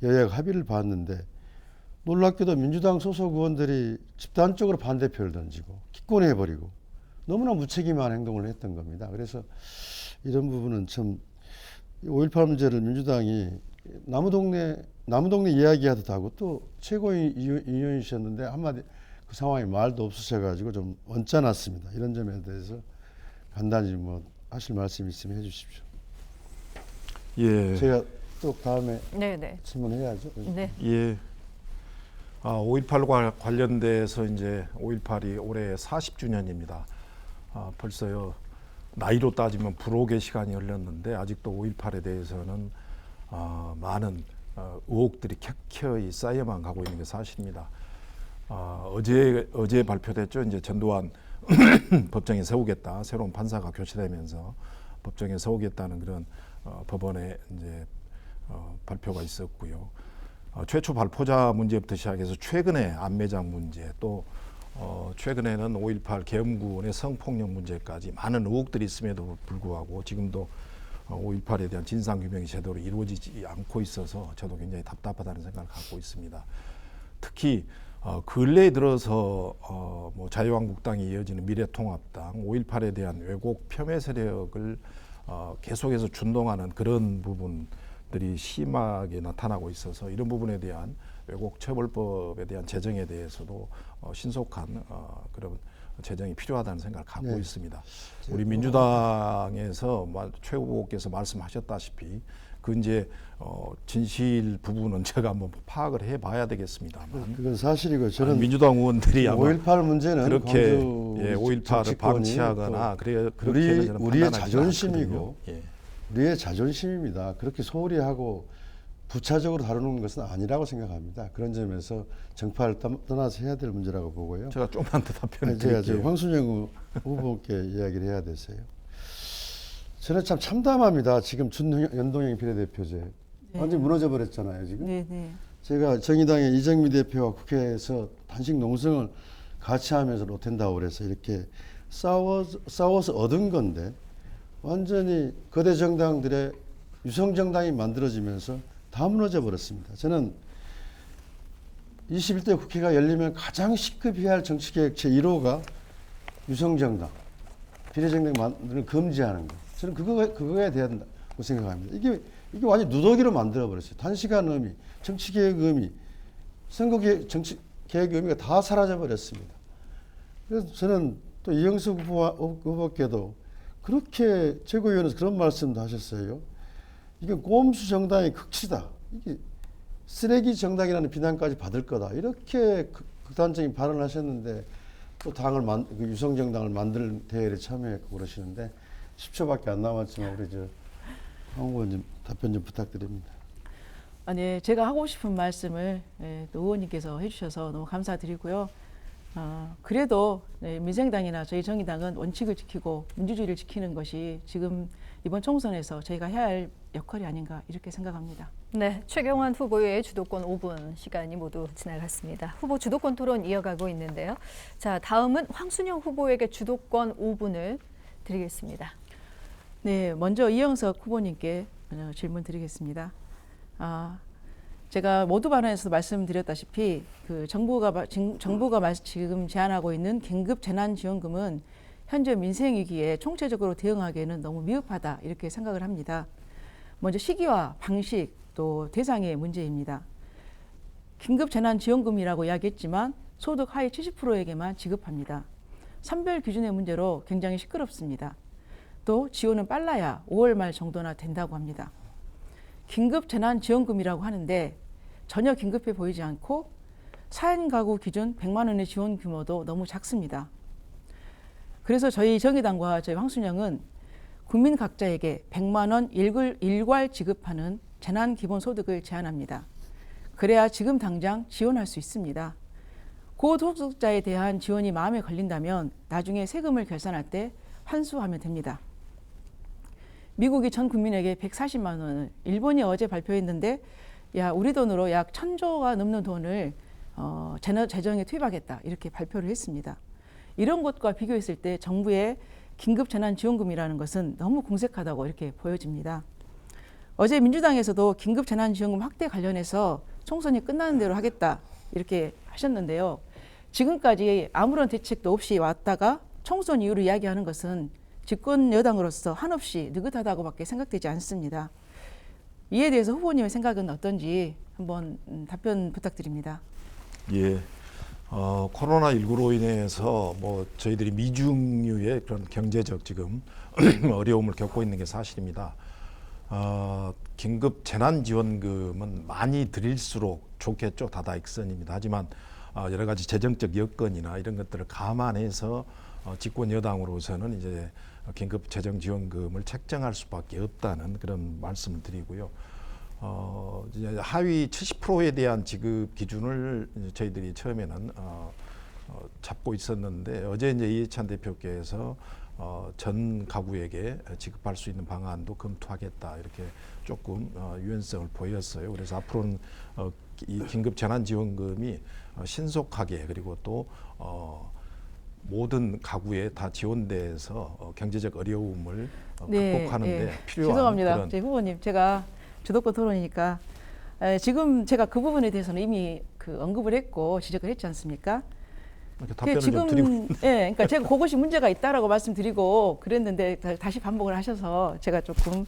여야가 합의를 봤는데 놀랍게도 민주당 소속 의원들이 집단적으로 반대표를 던지고 기권해버리고 너무나 무책임한 행동을 했던 겁니다. 그래서 이런 부분은 참 5.18 문제를 민주당이 나무동네 이야기하듯 하고 또 최고위원이셨는데 한마디 그 상황에 말도 없으셔가지고 좀 언짢았습니다. 이런 점에 대해서 간단히 뭐 하실 말씀 있으면 해주십시오. 예. 제가 또 다음에 네네. 질문해야죠. 네. 예. 5.18과 관련돼서 이제 5.18이 올해 40주년입니다. 벌써요 나이로 따지면 불혹의 시간이 흘렀는데 아직도 5.18에 대해서는 많은 의혹들이 켜켜이 쌓여만 가고 있는 게 사실입니다. 어제 발표됐죠. 이제 전두환 법정에 세우겠다. 새로운 판사가 교체되면서 법정에 세우겠다는 그런 법원의 이제 발표가 있었고요. 최초 발포자 문제부터 시작해서 최근에 안매장 문제 또 최근에는 5.18 계엄군의 성폭력 문제까지 많은 의혹들이 있음에도 불구하고 지금도 5.18에 대한 진상규명이 제대로 이루어지지 않고 있어서 저도 굉장히 답답하다는 생각을 갖고 있습니다. 특히 근래에 들어서 뭐 자유한국당이 이어지는 미래통합당 5.18에 대한 왜곡 폄훼 세력을 계속해서 준동하는 그런 부분들이 심하게 나타나고 있어서 이런 부분에 대한 왜곡 처벌법에 대한 제정에 대해서도 신속한 그런 제정이 필요하다는 생각을 갖고 네. 있습니다. 우리 민주당에서 최 후보께서 말씀하셨다시피 그 이제 진실 부분은 제가 한번 파악을 해봐야 되겠습니다만 그건 사실이고 저는 민주당 의원들이 아마 5.18 문제는 그렇게 광주 5.18을 정치권이 방치하거나 그렇게는 저는 우리의 판단하지 자존심이고 않거든요. 예. 우리의 자존심입니다. 그렇게 소홀히 하고 부차적으로 다루는 것은 아니라고 생각합니다. 그런 점에서 정파를 떠나서 해야 될 문제라고 보고요. 제가 조금만 더 답변을 제가 드릴게요. 황순영 후보께 이야기를 해야 되세요. 저는 참 참담합니다. 지금 준연동형 비례대표제 완전히 무너져 버렸잖아요. 지금 네, 네. 제가 정의당의 이정미 대표와 국회에서 단식 농성을 같이 하면서 못한다고 그래서 이렇게 싸워서 얻은 건데 완전히 거대 정당들의 유성 정당이 만들어지면서 다 무너져 버렸습니다. 저는 21대 국회가 열리면 가장 시급해야 할 정치개혁 제1호가 유성 정당, 비례정당 만드는 금지하는 거. 저는 그거에 대한다고 생각합니다. 이게 완전 누더기로 만들어 버렸어요. 단시간 의미, 정치개혁 의미, 선거개혁, 정치개혁 의미가 다 사라져 버렸습니다. 그래서 저는 또 이영석 후보께도 그렇게 최고위원회에서 그런 말씀도 하셨어요. 이게 꼼수 정당의 극치다. 이게 쓰레기 정당이라는 비난까지 받을 거다. 이렇게 극단적인 발언을 하셨는데 또 그 유성 정당을 만드는 대회에 참여했고 그러시는데 10초밖에 안 남았지만 우리 황 의원님 답변 좀 부탁드립니다. 아니, 제가 하고 싶은 말씀을 또 의원님께서 해주셔서 너무 감사드리고요. 그래도 민생당이나 저희 정의당은 원칙을 지키고 민주주의를 지키는 것이 지금 이번 총선에서 저희가 해야 할 역할이 아닌가 이렇게 생각합니다. 네, 최경환 후보의 주도권 5분 시간이 모두 지나갔습니다. 후보 주도권 토론 이어가고 있는데요. 자, 다음은 황순영 후보에게 주도권 5분을 드리겠습니다. 네, 먼저 이영석 후보님께 질문 드리겠습니다. 제가 모두 발언에서 말씀드렸다시피 그 정부가 지금 제안하고 있는 긴급 재난지원금은 현재 민생 위기에 총체적으로 대응하기에는 너무 미흡하다 이렇게 생각을 합니다. 먼저 시기와 방식 또 대상의 문제입니다. 긴급 재난지원금이라고 이야기했지만 소득 하위 70%에게만 지급합니다. 선별 기준의 문제로 굉장히 시끄럽습니다. 또 지원은 빨라야 5월 말 정도나 된다고 합니다. 긴급 재난지원금이라고 하는데 전혀 긴급해 보이지 않고 4인 가구 기준 100만 원의 지원 규모도 너무 작습니다. 그래서 저희 정의당과 저희 황순영은 국민 각자에게 100만 원 일괄 지급하는 재난기본소득을 제안합니다. 그래야 지금 당장 지원할 수 있습니다. 고소득자에 대한 지원이 마음에 걸린다면 나중에 세금을 결산할 때 환수하면 됩니다. 미국이 전 국민에게 140만 원을, 일본이 어제 발표했는데 우리 돈으로 약 1,000조가 넘는 돈을 재정에 투입하겠다 이렇게 발표를 했습니다. 이런 것과 비교했을 때 정부의 긴급재난지원금이라는 것은 너무 공색하다고 이렇게 보여집니다. 어제 민주당에서도 긴급재난지원금 확대 관련해서 총선이 끝나는 대로 하겠다 이렇게 하셨는데요. 지금까지 아무런 대책도 없이 왔다가 총선 이후로 이야기하는 것은 집권 여당으로서 한없이 느긋하다고밖에 생각되지 않습니다. 이에 대해서 후보님의 생각은 어떤지 한번 답변 부탁드립니다. 예, 코로나19로 인해서 저희들이 미중류의 그런 경제적 지금 어려움을 겪고 있는 게 사실입니다. 긴급 재난지원금은 많이 드릴수록 좋겠죠. 다다익선입니다. 하지만 여러 가지 재정적 여건이나 이런 것들을 감안해서 집권 여당으로서는 이제 긴급 재정 지원금을 책정할 수밖에 없다는 그런 말씀을 드리고요. 이제 하위 70%에 대한 지급 기준을 저희들이 처음에는 잡고 있었는데 어제 이제 이해찬 대표께서 전 가구에게 지급할 수 있는 방안도 검토하겠다 이렇게 조금 유연성을 보였어요. 그래서 앞으로는 이 긴급 재난지원금이 신속하게 그리고 또 모든 가구에 다 지원돼서 경제적 어려움을 극복하는데 필요한 죄송합니다. 그런 저희 후보님, 제가 주도권 토론이니까 지금 제가 그 부분에 대해서는 이미 언급을 했고 지적을 했지 않습니까? 답변을 좀 드리고 그러니까 제가 그것이 문제가 있다라고 말씀드리고 그랬는데 다시 반복을 하셔서 제가 조금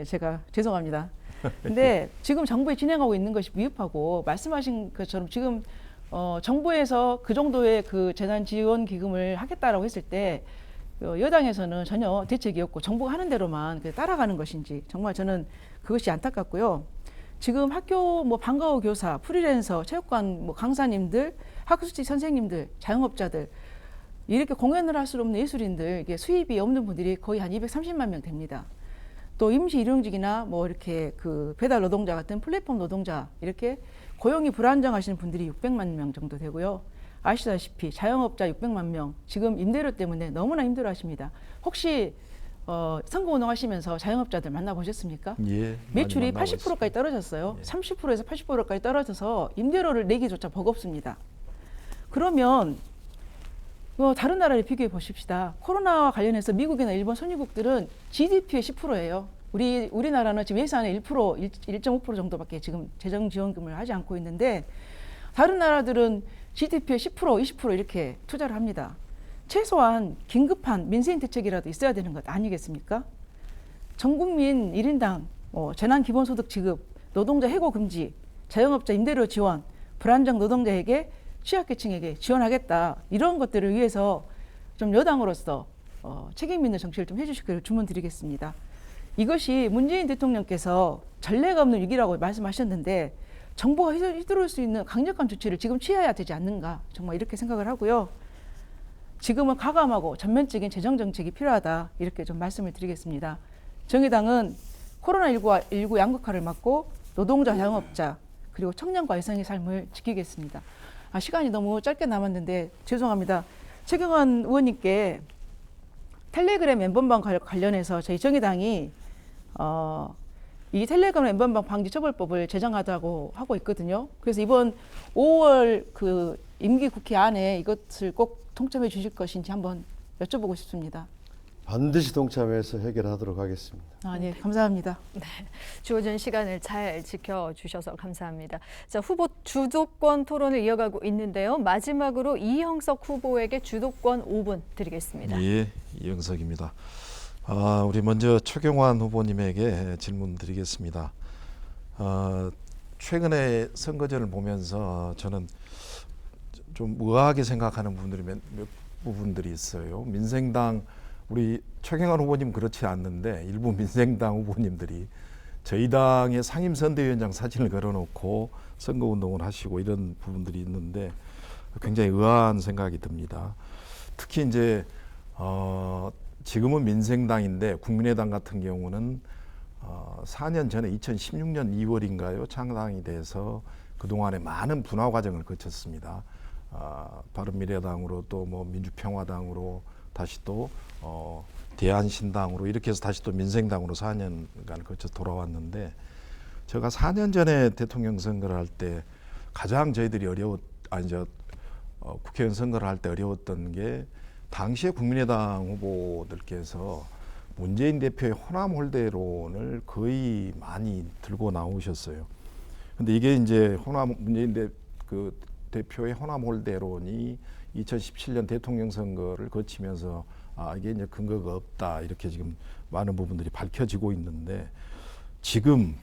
제가 죄송합니다. 근데 지금 정부에 진행하고 있는 것이 미흡하고 말씀하신 것처럼 지금 정부에서 그 정도의 그 재난지원기금을 하겠다라고 했을 때 여당에서는 전혀 대책이 없고 정부가 하는 대로만 따라가는 것인지 정말 저는 그것이 안타깝고요. 지금 학교 방과후 교사, 프리랜서, 체육관 강사님들, 학습지 선생님들, 자영업자들 이렇게 공연을 할 수 없는 예술인들 이게 수입이 없는 분들이 거의 한 230만 명 됩니다. 또 임시 일용직이나 뭐 이렇게 그 배달 노동자 같은 플랫폼 노동자 이렇게 고용이 불안정하신 분들이 600만 명 정도 되고요. 아시다시피 자영업자 600만 명 지금 임대료 때문에 너무나 힘들어하십니다. 혹시 선거운동 하시면서 자영업자들 만나보셨습니까? 예, 매출이 많이 만나고 80%까지 떨어졌어요. 예. 30%에서 80%까지 떨어져서 임대료를 내기조차 버겁습니다. 그러면 다른 나라를 비교해 보십시다. 코로나와 관련해서 미국이나 일본 선진국들은 GDP의 10%예요. 우리나라는 지금 예산의 1.5% 정도밖에 지금 재정 지원금을 하지 않고 있는데 다른 나라들은 GDP의 10%, 20% 이렇게 투자를 합니다. 최소한 긴급한 민생 대책이라도 있어야 되는 것 아니겠습니까? 전 국민 1인당 재난기본소득 지급, 노동자 해고 금지, 자영업자 임대료 지원, 불안정 노동자에게 취약계층에게 지원하겠다. 이런 것들을 위해서 좀 여당으로서 책임 있는 정치를 좀 해주시기를 주문드리겠습니다. 이것이 문재인 대통령께서 전례가 없는 위기라고 말씀하셨는데 정부가 휘두를 수 있는 강력한 조치를 지금 취해야 되지 않는가 정말 이렇게 생각을 하고요. 지금은 과감하고 전면적인 재정 정책이 필요하다 이렇게 좀 말씀을 드리겠습니다. 정의당은 코로나19 양극화를 막고 노동자, 자영업자 그리고 청년과 여성의 삶을 지키겠습니다. 시간이 너무 짧게 남았는데 죄송합니다. 최경환 의원님께 텔레그램 엠번방 관련해서 저희 정의당이 이 텔레그램 엠번방 방지 처벌법을 제정하자고 하고 있거든요. 그래서 이번 5월 그 임기 국회 안에 이것을 꼭 통첩해 주실 것인지 한번 여쭤보고 싶습니다. 반드시 동참해서 해결하도록 하겠습니다. 네, 감사합니다. 주어진 시간을 잘 지켜주셔서 감사합니다. 자, 후보 주도권 토론을 이어가고 있는데요. 마지막으로 이형석 후보에게 주도권 5분 드리겠습니다. 예, 이형석입니다. 우리 먼저 최경환 후보님에게 질문 드리겠습니다. 최근에 선거전을 보면서 저는 좀 의아하게 생각하는 몇 부분들이 있어요. 민생당 우리 최경환 후보님 그렇지 않는데 일부 민생당 후보님들이 저희 당의 상임선대위원장 사진을 걸어놓고 선거운동을 하시고 이런 부분들이 있는데 굉장히 의아한 생각이 듭니다. 특히 이제 지금은 민생당인데 국민의당 같은 경우는 4년 전에 2016년 2월인가요? 창당이 돼서 그동안에 많은 분화 과정을 거쳤습니다. 바른미래당으로 또 뭐 민주평화당으로 다시 또 대한신당으로 이렇게 해서 다시 또 민생당으로 4년간 거쳐 돌아왔는데 제가 4년 전에 대통령 선거를 할 때 가장 저희들이 국회의원 선거를 할 때 어려웠던 게 당시에 국민의당 후보들께서 문재인 대표의 호남 홀대론을 거의 많이 들고 나오셨어요. 근데 이게 이제 문재인 대표의 호남 홀대론이 2017년 대통령 선거를 거치면서 이게 이제 근거가 없다 이렇게 지금 많은 부분들이 밝혀지고 있는데 지금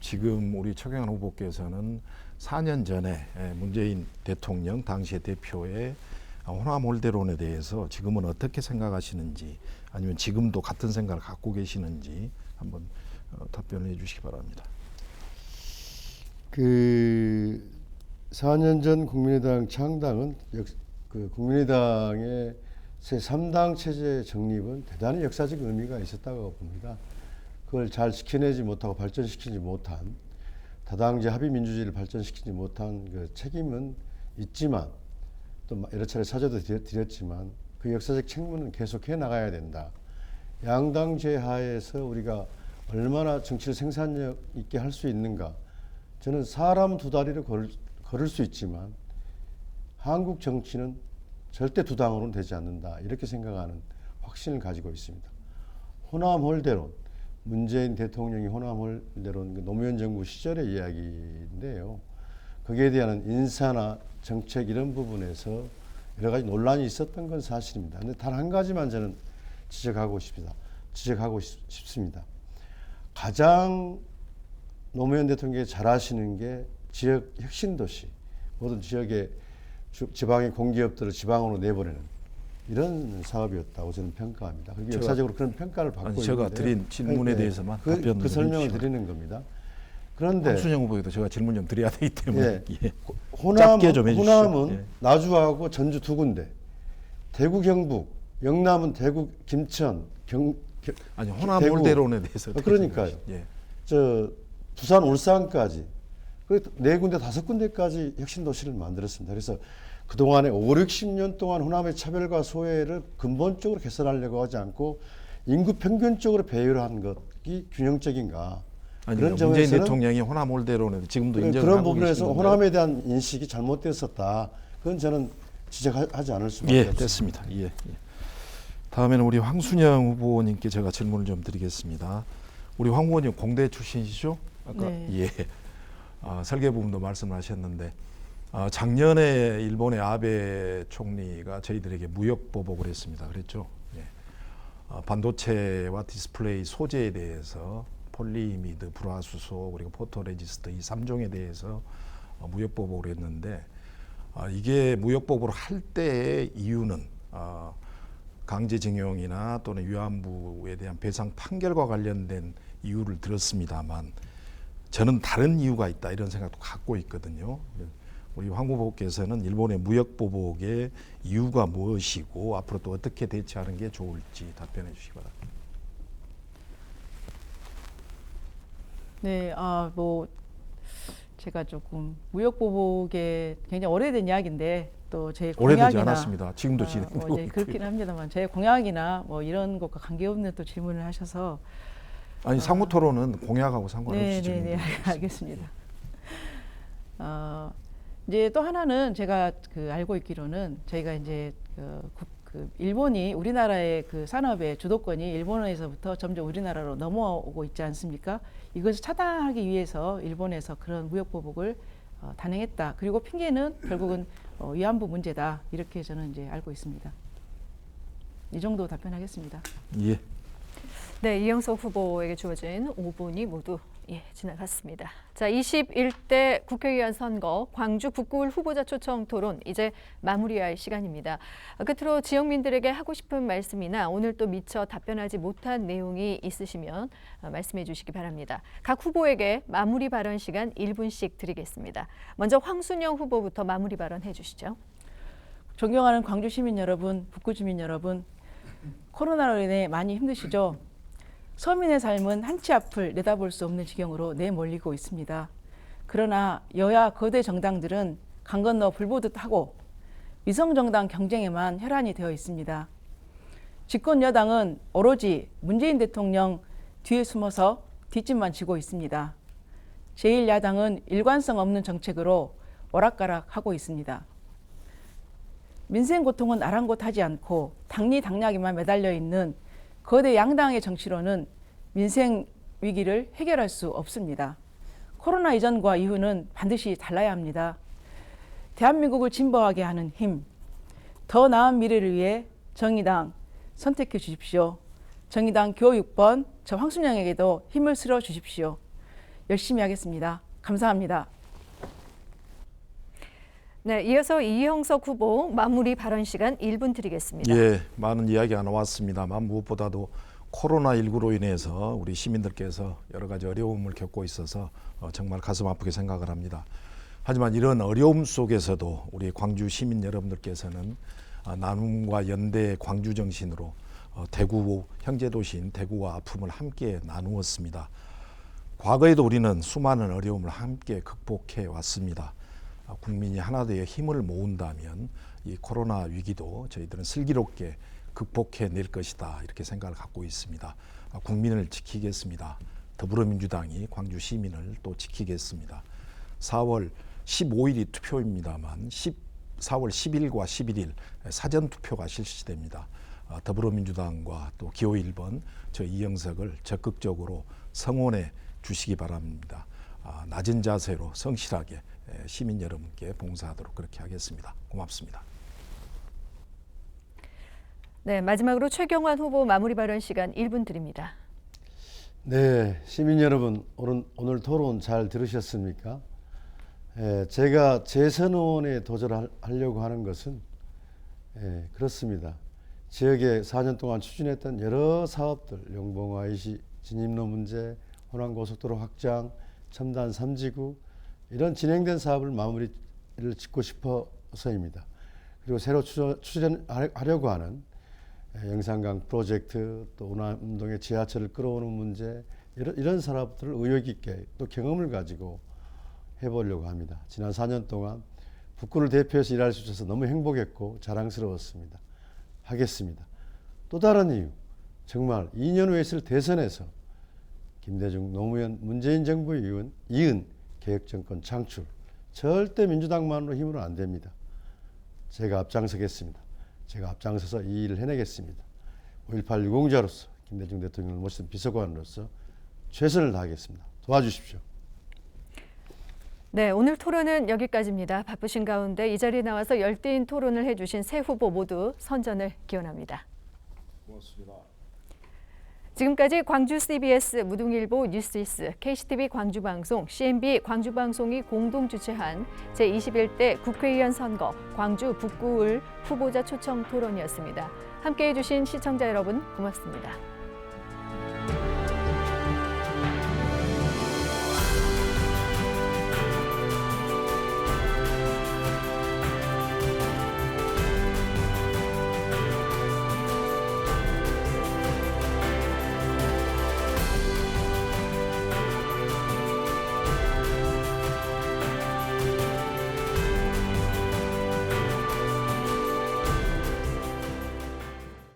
우리 최경환 후보께서는 4년 전에 문재인 대통령 당시의 대표의 호남 홀대론에 대해서 지금은 어떻게 생각하시는지 아니면 지금도 같은 생각을 갖고 계시는지 한번 답변을 해주시기 바랍니다. 4년 전 국민의당 창당은 국민의당의 제3당 체제 정립은 대단히 역사적 의미가 있었다고 봅니다. 그걸 잘 지켜내지 못하고 발전시키지 못한 다당제 합의민주주의를 발전시키지 못한 그 책임은 있지만 또 여러 차례 사죄도 드렸지만 그 역사적 책무는 계속해 나가야 된다. 양당제 하에서 우리가 얼마나 정치를 생산력 있게 할 수 있는가. 저는 사람 두 다리를 걸을 수 있지만 한국 정치는 절대 두 당으로는 되지 않는다. 이렇게 생각하는 확신을 가지고 있습니다. 호남 홀대론, 문재인 대통령이 호남 홀대론 노무현 정부 시절의 이야기인데요. 거기에 대한 인사나 정책 이런 부분에서 여러 가지 논란이 있었던 건 사실입니다. 그런데 단 한 가지만 저는 지적하고 싶습니다. 가장 노무현 대통령이 잘하시는 게 지역 혁신도시, 모든 지역의 지방의 공기업들을 지방으로 내보내는 이런 사업이었다고 저는 평가합니다. 그리고 역사적으로 그런 평가를 받고 있는데 제가 드린 질문에 대해서만 답변을 그 설명을 해주시면. 드리는 겁니다. 그런데 황순영 후보에도 제가 질문 좀 드려야 되기 때문에 호남은 좀 해주시죠. 예. 나주하고 전주 두 군데, 대구 경북, 영남은 대구 김천, 아니 호남올대론에 대해서 그러니까요. 예. 저 부산 울산까지 그 네 군데 다섯 군데까지 혁신 도시를 만들었습니다. 그래서 그동안에 5, 60년 동안 호남의 차별과 소외를 근본적으로 개선하려고 하지 않고 인구 평균적으로 배열을 한 것이 균형적인가. 아니 그런 문재인 점에서는 대통령이 호남올대론에 지금도 인정을 그런 하고 부분에서 계시는데. 호남에 대한 인식이 잘못됐었다. 그건 저는 지적하지 않을 수밖에 예, 없습니다. 됐습니다. 예, 예. 다음에는 우리 황순영 후보님께 제가 질문을 좀 드리겠습니다. 우리 황 후보님 공대 출신이시죠? 아까 네. 예. 설계 부분도 말씀하셨는데 작년에 일본의 아베 총리가 저희들에게 무역 보복을 했습니다. 그랬죠? 예. 반도체와 디스플레이 소재에 대해서 폴리이미드, 불화수소 그리고 포토레지스트 이 3종에 대해서 무역 보복을 했는데 이게 무역 보복을 할 때의 이유는 강제징용이나 또는 위안부에 대한 배상 판결과 관련된 이유를 들었습니다만 저는 다른 이유가 있다 이런 생각도 갖고 있거든요. 우리 황 후보께서는 일본의 무역 보복의 이유가 무엇이고 앞으로 또 어떻게 대처하는 게 좋을지 답변해 주시기 바랍니다. 네, 뭐 제가 조금 무역 보복에 굉장히 오래된 이야기인데 또 제 오래되지 공약이나 않았습니다. 지금도 진행되고 뭐 이제 그렇긴 합니다만 제 공약이나 뭐 이런 것과 관계없는 또 질문을 하셔서 아니 상호 토론은 공약하고 상관없이 질문. 네, 알겠습니다. 이제 또 하나는 제가 알고 있기로는 저희가 이제 그 일본이 우리나라의 그 산업의 주도권이 일본에서부터 점점 우리나라로 넘어오고 있지 않습니까? 이것을 차단하기 위해서 일본에서 그런 무역 보복을 단행했다. 그리고 핑계는 결국은 위안부 문제다. 이렇게 저는 이제 알고 있습니다. 이 정도 답변하겠습니다. 예. 네, 이영석 후보에게 주어진 5분이 모두 지나갔습니다. 자, 21대 국회의원 선거 광주 북구울 후보자 초청 토론 이제 마무리할 시간입니다. 끝으로 지역민들에게 하고 싶은 말씀이나 오늘 또 미처 답변하지 못한 내용이 있으시면 말씀해 주시기 바랍니다. 각 후보에게 마무리 발언 시간 1분씩 드리겠습니다. 먼저 황순영 후보부터 마무리 발언 해주시죠. 존경하는 광주 시민 여러분, 북구 주민 여러분, 코로나로 인해 많이 힘드시죠? 서민의 삶은 한치 앞을 내다볼 수 없는 지경으로 내몰리고 있습니다. 그러나 여야 거대 정당들은 강 건너 불 보듯 하고 위성정당 경쟁에만 혈안이 되어 있습니다. 집권 여당은 오로지 문재인 대통령 뒤에 숨어서 뒷짐만 지고 있습니다. 제1야당은 일관성 없는 정책으로 오락가락하고 있습니다. 민생 고통은 아랑곳하지 않고 당리당략에만 매달려 있는 거대 양당의 정치로는 민생 위기를 해결할 수 없습니다. 코로나 이전과 이후는 반드시 달라야 합니다. 대한민국을 진보하게 하는 힘, 더 나은 미래를 위해 정의당 선택해 주십시오. 정의당 교 6번 저 황순영에게도 힘을 실어 주십시오. 열심히 하겠습니다. 감사합니다. 네, 이어서 이영석 후보 마무리 발언 시간 1분 드리겠습니다. 예, 많은 이야기가 나왔습니다만 무엇보다도 코로나19로 인해서 우리 시민들께서 여러 가지 어려움을 겪고 있어서 정말 가슴 아프게 생각을 합니다. 하지만 이런 어려움 속에서도 우리 광주 시민 여러분들께서는 나눔과 연대의 광주 정신으로 대구 형제도시인 대구와 아픔을 함께 나누었습니다. 과거에도 우리는 수많은 어려움을 함께 극복해 왔습니다. 국민이 하나 되어 힘을 모은다면 이 코로나 위기도 저희들은 슬기롭게 극복해낼 것이다 이렇게 생각을 갖고 있습니다. 국민을 지키겠습니다. 더불어민주당이 광주 시민을 또 지키겠습니다. 4월 15일이 투표입니다만 4월 10일과 11일 사전투표가 실시됩니다. 더불어민주당과 또 기호 1번 저 이영석을 적극적으로 성원해 주시기 바랍니다. 낮은 자세로 성실하게 시민 여러분께 봉사하도록 그렇게 하겠습니다. 고맙습니다. 네, 마지막으로 최경환 후보 마무리 발언 시간 1분 드립니다. 네, 시민 여러분 오늘 토론 잘 들으셨습니까? 제가 재선의원에 도전하려고 하는 것은 그렇습니다. 지역에 4년 동안 추진했던 여러 사업들, 용봉 IC 진입로 문제, 호남고속도로 확장, 첨단 3지구 이런 진행된 사업을 마무리를 짓고 싶어서입니다. 그리고 새로 추진하려고 하는 영산강 프로젝트, 또 오남동의 지하철을 끌어오는 문제, 이런 사업들을 의욕 있게 또 경험을 가지고 해보려고 합니다. 지난 4년 동안 북구를 대표해서 일할 수 있어서 너무 행복했고 자랑스러웠습니다. 하겠습니다. 또 다른 이유, 정말 2년 후에 있을 대선에서 김대중, 노무현, 문재인 정부에 이은 개혁정권 창출, 절대 민주당만으로 힘으로는 안 됩니다. 제가 앞장서겠습니다. 제가 앞장서서 이 일을 해내겠습니다. 5.18 유공자로서, 김대중 대통령을 모신 비서관으로서 최선을 다하겠습니다. 도와주십시오. 네, 오늘 토론은 여기까지입니다. 바쁘신 가운데 이 자리에 나와서 열띤 토론을 해주신 세 후보 모두 선전을 기원합니다. 고맙습니다. 지금까지 광주 CBS, 무등일보 뉴스이스, KCTV 광주방송, CNB 광주방송이 공동 주최한 제21대 국회의원 선거 광주 북구을 후보자 초청 토론이었습니다. 함께해 주신 시청자 여러분 고맙습니다.